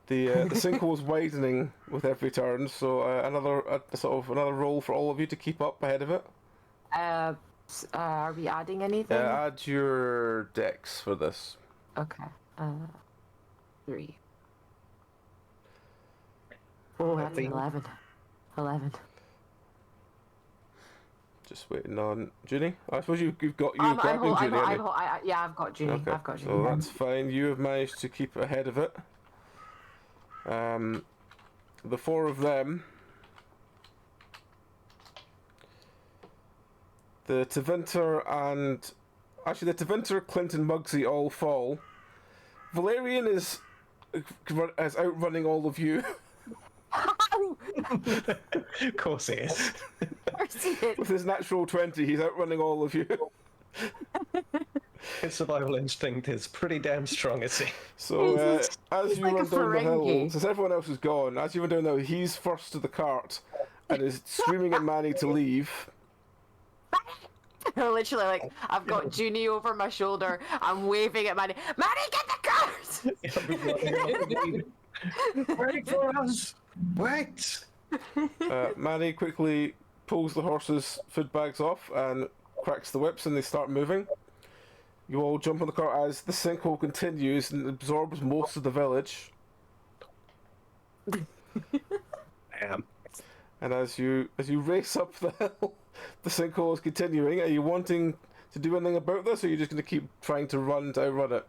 The sinkhole is widening with every turn, so another roll for all of you to keep up ahead of it. Are we adding anything? Add your dex for this. Okay. 3. Oh, that's an 11. 11. Just waiting on Junie. I suppose you've got grabbing Junie. Yeah, I've got Junie. Okay, I've got Junie. so that's fine. You have managed to keep ahead of it. The 4 of them. The Teventer and... Actually, the Teventer, Clint, and Mugsy all fall. Valerian is outrunning all of you. Of course he is. With his natural 20, he's outrunning all of you. His survival instinct is pretty damn strong, is he? So, as you like run a down the hill, Ferengi. since everyone else is gone, as you run down the hill, he's first to the cart and is screaming at Manny to leave. Literally, like, I've got Junie over my shoulder. I'm waving at Manny. Manny, get the cart! Wait for us! Wait! Manny quickly pulls the horses' food bags off and cracks the whips, and they start moving. You all jump on the cart as the sinkhole continues and absorbs most of the village. Damn. And as you race up the hill, the sinkhole is continuing. Are you wanting to do anything about this, or are you just going to keep trying to outrun it?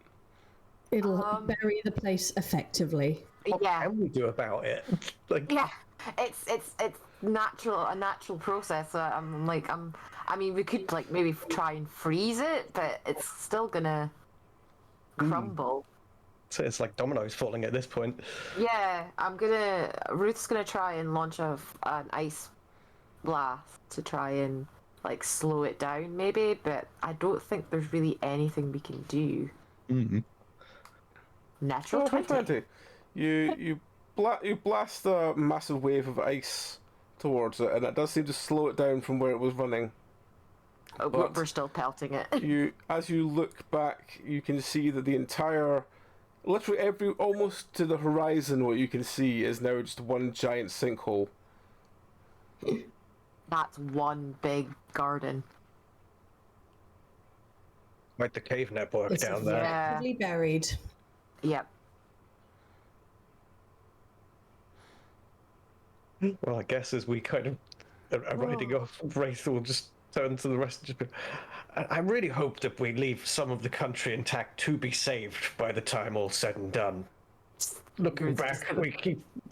It'll bury the place effectively. What can we do about it? Like, Yeah, it's a natural process. So I mean, we could like maybe try and freeze it, but it's still gonna crumble. so it's like dominoes falling at this point. Yeah, Ruth's gonna try and launch an ice blast to try and like slow it down, maybe. But I don't think there's really anything we can do. Mm-hmm. Natural 20. You blast a massive wave of ice towards it, and it does seem to slow it down from where it was running. Oh, But but we're still pelting it. As you look back, you can see that the entire, literally almost to the horizon, what you can see is now just one giant sinkhole. That's one big garden. Like the cave network It's down there. effectively buried. Yep. Well, I guess as we kind of are riding off, Wraith will just turn to the rest of the... I really hope that we leave some of the country intact to be saved by the time all's said and done. Looking Ruth's back,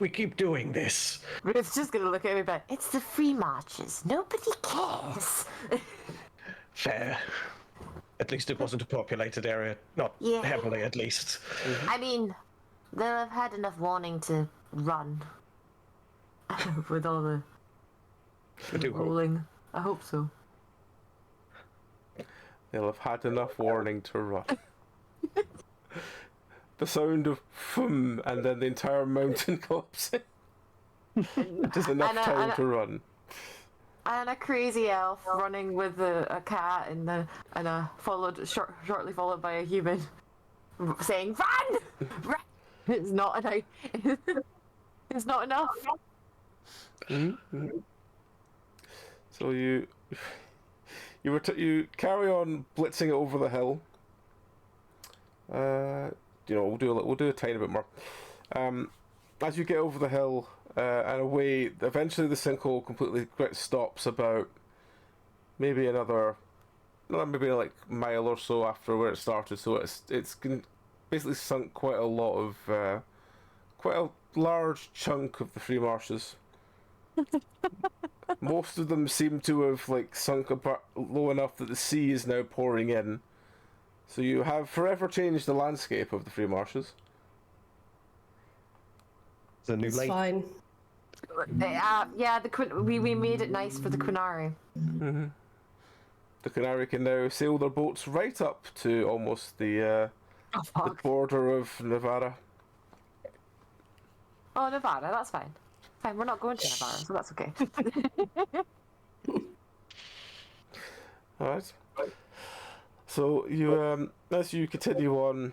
we keep doing this. Ruth's just gonna look at me back. It's the free marches. Nobody cares. Fair. At least it wasn't a populated area. Not Yeah. heavily, at least. I mean, they'll have had enough warning to run. With all the I do hope. rolling. I hope so. They'll have had enough warning to run. The sound of "fum" and then the entire mountain collapsing. Just enough time to run. And a crazy elf running with a cat and shortly followed by a human saying "Run! Run!" It's not enough. It's not enough. Mm-hmm. So you carry on blitzing it over the hill. We'll do a tiny bit more. As you get over the hill and away, eventually the sinkhole completely stops about maybe another, maybe like mile or so after where it started. So it's basically sunk quite a lot of, quite a large chunk of the free marshes. Most of them seem to have sunk low enough that the sea is now pouring in. So you have forever changed the landscape of the free marshes. It's a new It's lake. fine. We made it nice for the Quinari. Mm-hmm. The Canary can now sail their boats right up to almost the border of Nevada. Oh, Nevada, that's fine. Fine, we're not going to Nevada, so that's okay. Alright. So you as you continue on,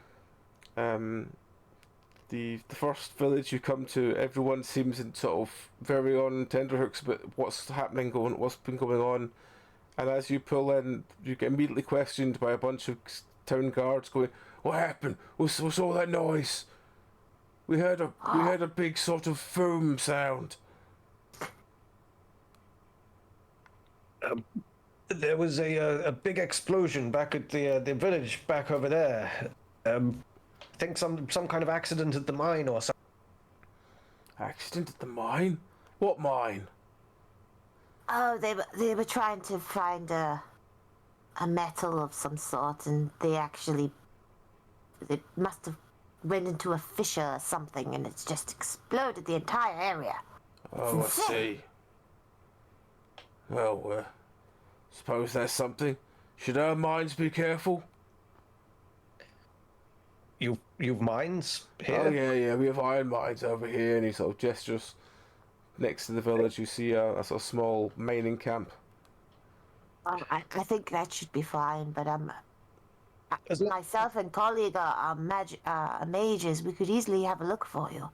the first village you come to, everyone seems in sort of very on tenterhooks about what's been going on, and as you pull in, you get immediately questioned by a bunch of town guards going, "What happened? What's all that noise? We heard a big sort of foam sound." There was a big explosion back at the village back over there. I think some kind of accident at the mine or something. Accident at the mine? What mine? Oh, they were trying to find a metal of some sort, and they must have went into a fissure or something, and it's just exploded the entire area. Oh, I see. Well, suppose that's something. Should our mines be careful? You've mines here? Oh, yeah, we have iron mines over here, and he sort of gestures. Next to the village, you see a sort of small mining camp. I think that should be fine, but As lo- myself and colleague are mages. We could easily have a look for you.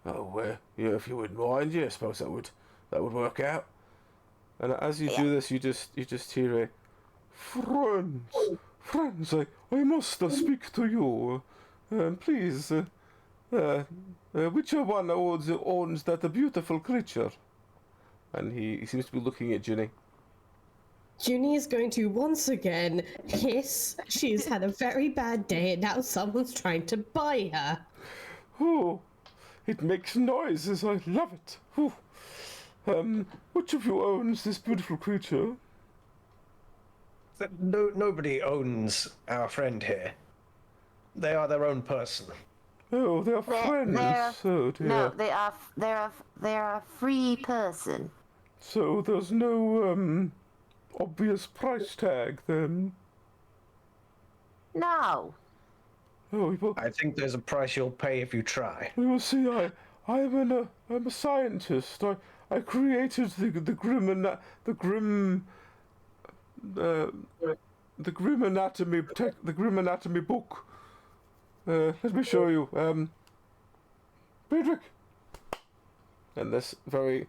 Oh, yeah, if you wouldn't mind, yeah, I suppose that would work out. And as you do this, you just hear a friends, I must speak to you. Please, which one owns that beautiful creature? And he seems to be looking at Ginny. Junie is going to once again hiss. She's had a very bad day and now someone's trying to buy her. Oh, it makes noises. I love it. Oh. Which of you owns this beautiful creature? Nobody owns our friend here. They are their own person. Oh, they're friends. Oh dear. No, they're a free person. So there's no obvious price tag then. No. Oh, well, I think there's a price you'll pay if you try. well, see, I'm a scientist. I created the grim anatomy book. Let me show you. Friedrich. And this very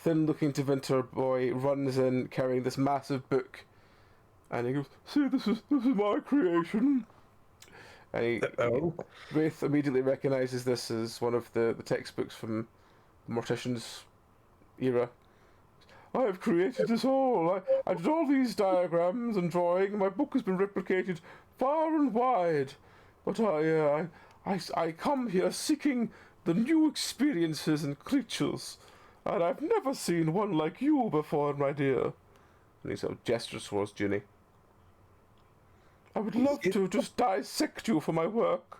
thin-looking Devinter boy runs in carrying this massive book, and he goes, "See, this is my creation." And Wraith immediately recognizes this as one of the textbooks from the Mortician's era. I have created this all. I did all these diagrams and drawing. My book has been replicated far and wide. But I come here seeking the new experiences and creatures, and I've never seen one like you before, my dear. And he sort of gestures towards Ginny. I would love to just dissect you for my work.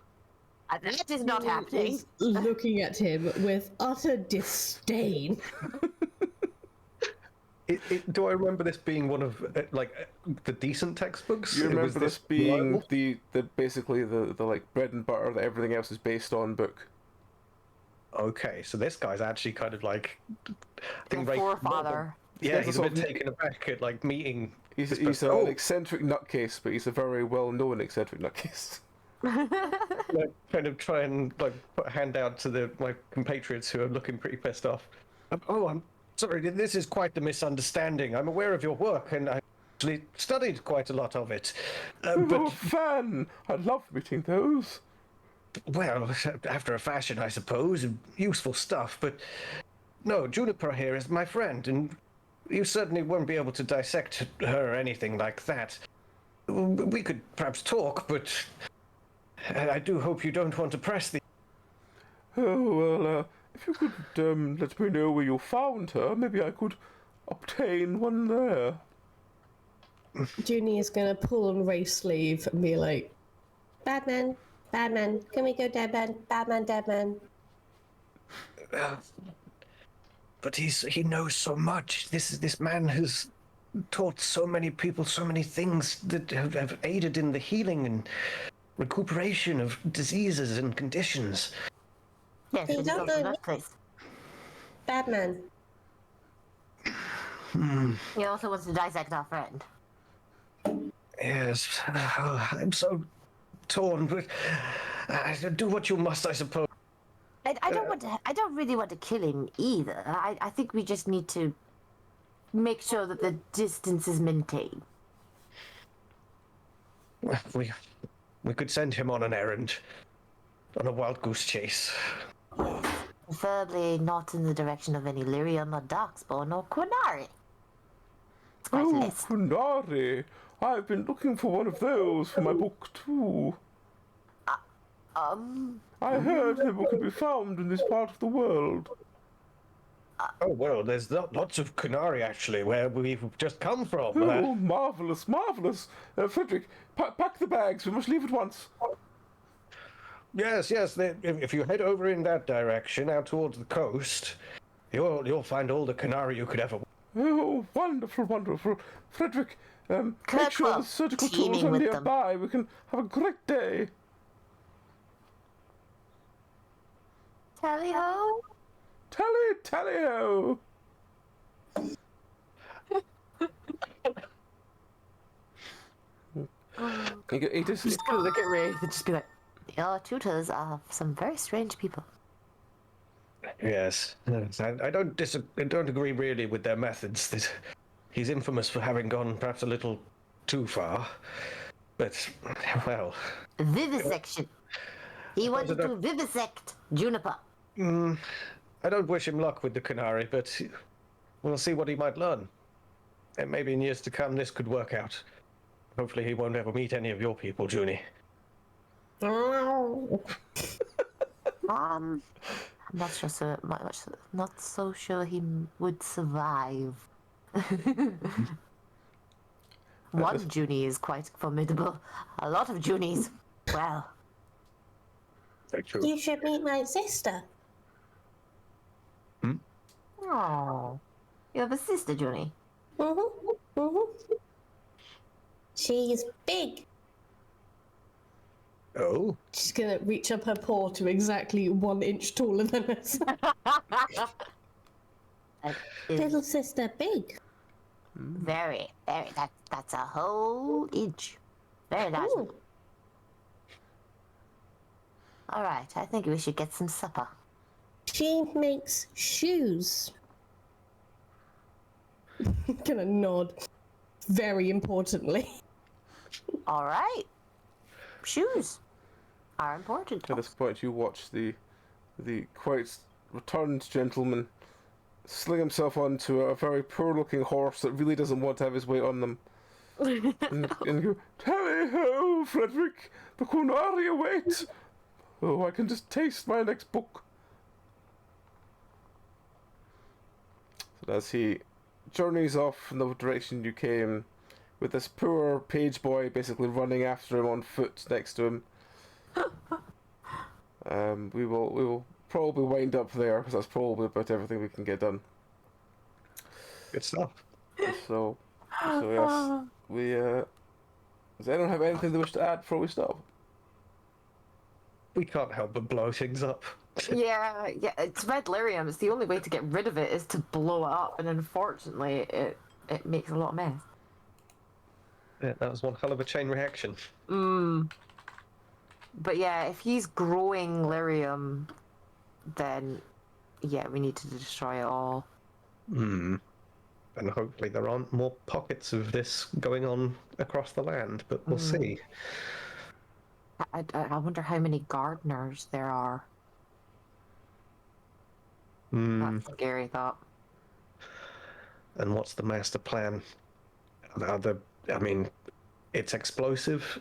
That is not happening. Is looking at him with utter disdain. Do I remember this being one of the decent textbooks? You Was remember this being reliable? the basically the like bread and butter that everything else is based on book. Okay, so this guy's actually kind of like, I Your think, forefather. yeah, He's he's a a sort bit of- taken aback at like meeting. He's this an person. eccentric nutcase, but he's a very well-known eccentric nutcase. Like, kind of try and like put a hand out to my compatriots who are looking pretty pissed off. I'm sorry, this is quite the misunderstanding. I'm aware of your work, and I actually studied quite a lot of it. Oh, But fan! I love meeting those. well, after a fashion, I suppose, useful stuff. But no, Juniper here is my friend, and you certainly won't be able to dissect her or anything like that. We could perhaps talk, but I do hope you don't want to press the. Oh, well, if you could let me know where you found her, maybe I could obtain one there. Junie is gonna pull on Rafe's sleeve and be like, Badman, Badman, can we go Deadman, Badman, Deadman? But he knows so much. This man has taught so many people so many things that have aided in the healing and recuperation of diseases and conditions. Yes, They it is don't also know that place. Badman. He also wants to dissect our friend. Yes, I'm so torn, but do what you must, I suppose. I don't want to. I don't really want to kill him either. I think we just need to make sure that the distance is maintained. We could send him on an errand, on a wild goose chase. Preferably not in the direction of any Lyrium or Darkspawn or Quinari. It's quite a Oh, list. Kunari! I've been looking for one of those for my book too. I heard they could be found in this part of the world. Oh well, there's lots of Kunari actually, where we've just come from. Oh, marvelous, marvelous! Frederick, pack the bags. We must leave at once. Yes. If you head over in that direction, out towards the coast, you'll find all the Kunari you could ever. Oh, wonderful, wonderful. Frederick, make sure the surgical tools teaming are with them. nearby. We can have a great day. Tally ho! Tally-ho! He just, Just gonna look at Ray and just be like, Your tutors are some very strange people. Yes, I don't agree really with their methods. That he's infamous for having gone perhaps a little too far. But well, Vivisection. He wanted to vivisect Juniper. I don't wish him luck with the Canary, but we'll see what he might learn. And maybe in years to come, this could work out. Hopefully, he won't ever meet any of your people, Junie. I'm not sure not so sure he would survive. One Junie is quite formidable. A lot of Junies, well. Very true. You should meet my sister. Oh, you have a sister, Junie. She's big. Oh, She's gonna reach up her paw to exactly 1 inch taller than us. That is Little sister, big. very. That's a whole inch. Very nice. Ooh. All right, I think we should get some supper. She makes shoes. Gonna nod. Very importantly. All right. Shoes are important. At this point, you watch the quite returned gentleman sling himself onto a very poor-looking horse that really doesn't want to have his weight on them. and go, tally-ho, Frederick! The Quinari await! Oh, I can just taste my next book. So as he journeys off in the direction you came, with this poor page boy basically running after him on foot next to him. we will probably wind up there because that's probably about everything we can get done. Good stuff. So yes, we. Does anyone have anything they wish to add before we stop? We can't help but blow things up. Yeah, it's red lyrium. It's the only way to get rid of it is to blow it up, and unfortunately, it makes a lot of mess. Yeah, that was one hell of a chain reaction. But yeah, if he's growing lyrium, then yeah, we need to destroy it all. And hopefully there aren't more pockets of this going on across the land, but we'll see. I wonder how many gardeners there are. That's a scary thought. And what's the master plan? I mean, it's explosive.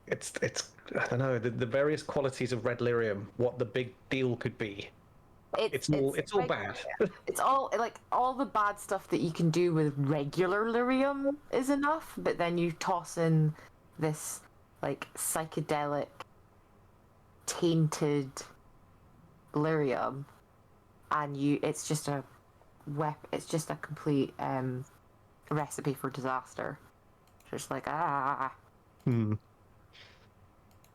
It's I don't know, the various qualities of red lyrium, what the big deal could be. It's all like, bad. It's all like all the bad stuff that you can do with regular lyrium is enough, but then you toss in this like psychedelic tainted lyrium, and it's just a it's just a complete recipe for disaster. Just like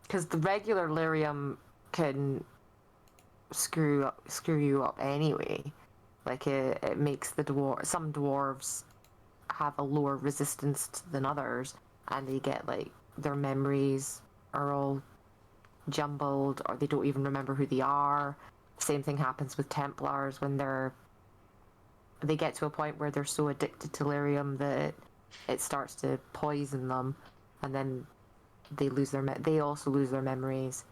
because the regular lyrium can screw you up anyway. Like it makes some dwarves have a lower resistance than others, and they get like their memories are all jumbled, or they don't even remember who they are. Same thing happens with Templars when they get to a point where they're so addicted to lyrium that it starts to poison them, and then they they also lose their memories.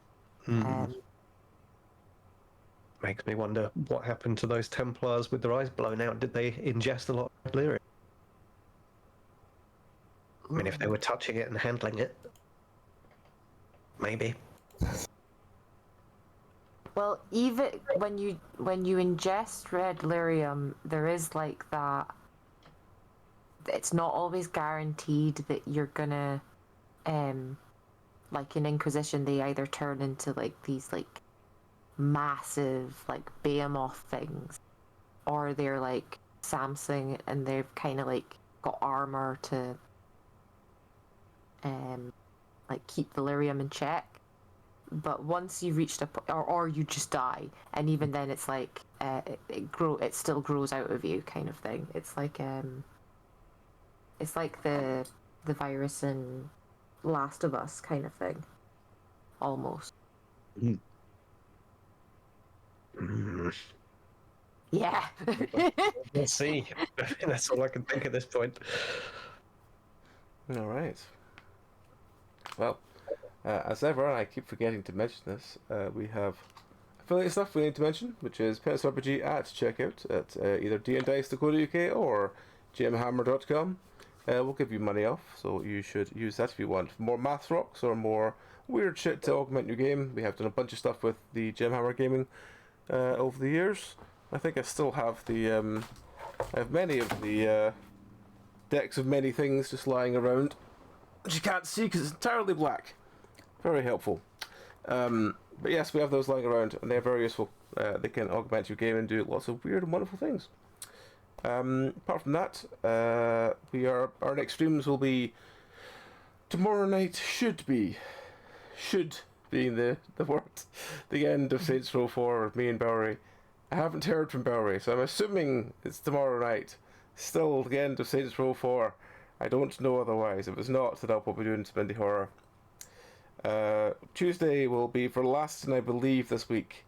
Makes me wonder what happened to those Templars with their eyes blown out. Did they ingest a lot of lyrium? I mean, if they were touching it and handling it, maybe. Well, even when you ingest red lyrium, there is like that. It's not always guaranteed that you're gonna, like in Inquisition, they either turn into like these like massive like behemoth things, or they're like Samsung and they've kind of like got armor to, like keep the lyrium in check. But once you've reached or you just die, and even then it's like it still grows out of you, kind of thing. It's like the virus in Last of Us kind of thing, almost. Yeah. We'll see. That's all I can think at this point. All right. Well, as ever, and I keep forgetting to mention this, we have affiliate stuff we need to mention, which is Penance RPG at checkout at either dndice.co.uk or gmhammer.com. We'll give you money off, so you should use that if you want more math rocks or more weird shit to augment your game. We have done a bunch of stuff with the Gemhammer gaming over the years. I think I still have I have many of the decks of many things just lying around, which you can't see because it's entirely black. Very helpful. But yes, we have those lying around, and they're very useful. They can augment your game and do lots of weird and wonderful things. Apart from that, our next streams will be tomorrow night. Should be the word. The end of Saints Row 4 with me and Bowery. I haven't heard from Bowery, so I'm assuming it's tomorrow night. Still the end of Saints Row 4. I don't know otherwise. If it's not, then I'll probably be doing some indie horror. Tuesday will be for last, and I believe this week.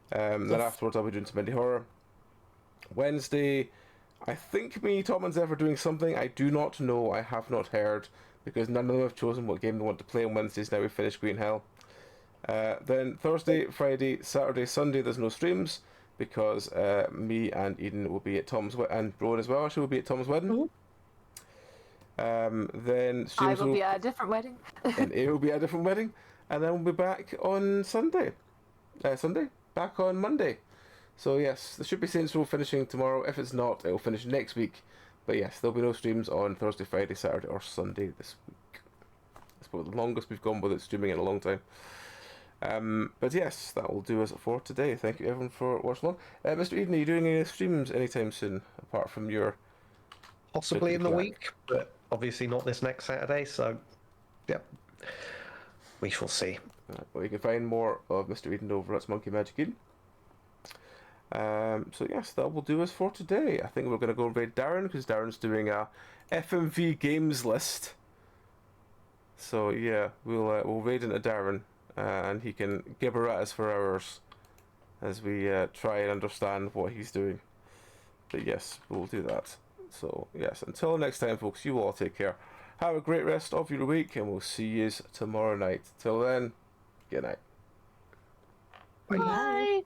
Then afterwards I'll be doing some indie horror. Wednesday, I think me, Tom, and Zeph are doing something. I do not know. I have not heard, because none of them have chosen what game they want to play on Wednesdays. Now we've finished Green Hell. Then Thursday, Friday, Saturday, Sunday, there's no streams, because me and Eden will be at Tom's wedding, and Rowan as well, actually, will be at Tom's wedding. Then streams I will be at a different wedding. and it will be at a different wedding, and then we'll be back on Sunday. Back on Monday. So yes, there should be Saints Row finishing tomorrow. If it's not, it will finish next week. But yes, there'll be no streams on Thursday, Friday, Saturday, or Sunday this week. That's probably the longest we've gone without streaming in a long time. But yes, that will do us for today. Thank you everyone for watching along. Mr. Eden, are you doing any streams anytime soon, apart from your... Possibly in the Clap. week, but obviously not this next Saturday, so yep. We shall see. Well, you can find more of Mr. Eden over at Monkey Magic Eden. So yes, that will do us for today. I think we're going to go and raid Darren, because Darren's doing a FMV games list. So yeah, we'll raid into Darren, and he can gibber at us for hours as we try and understand what he's doing. But yes, we'll do that. So yes, until next time, folks, you all take care. Have a great rest of your week, and we'll see you tomorrow night. Till then, good night. Bye.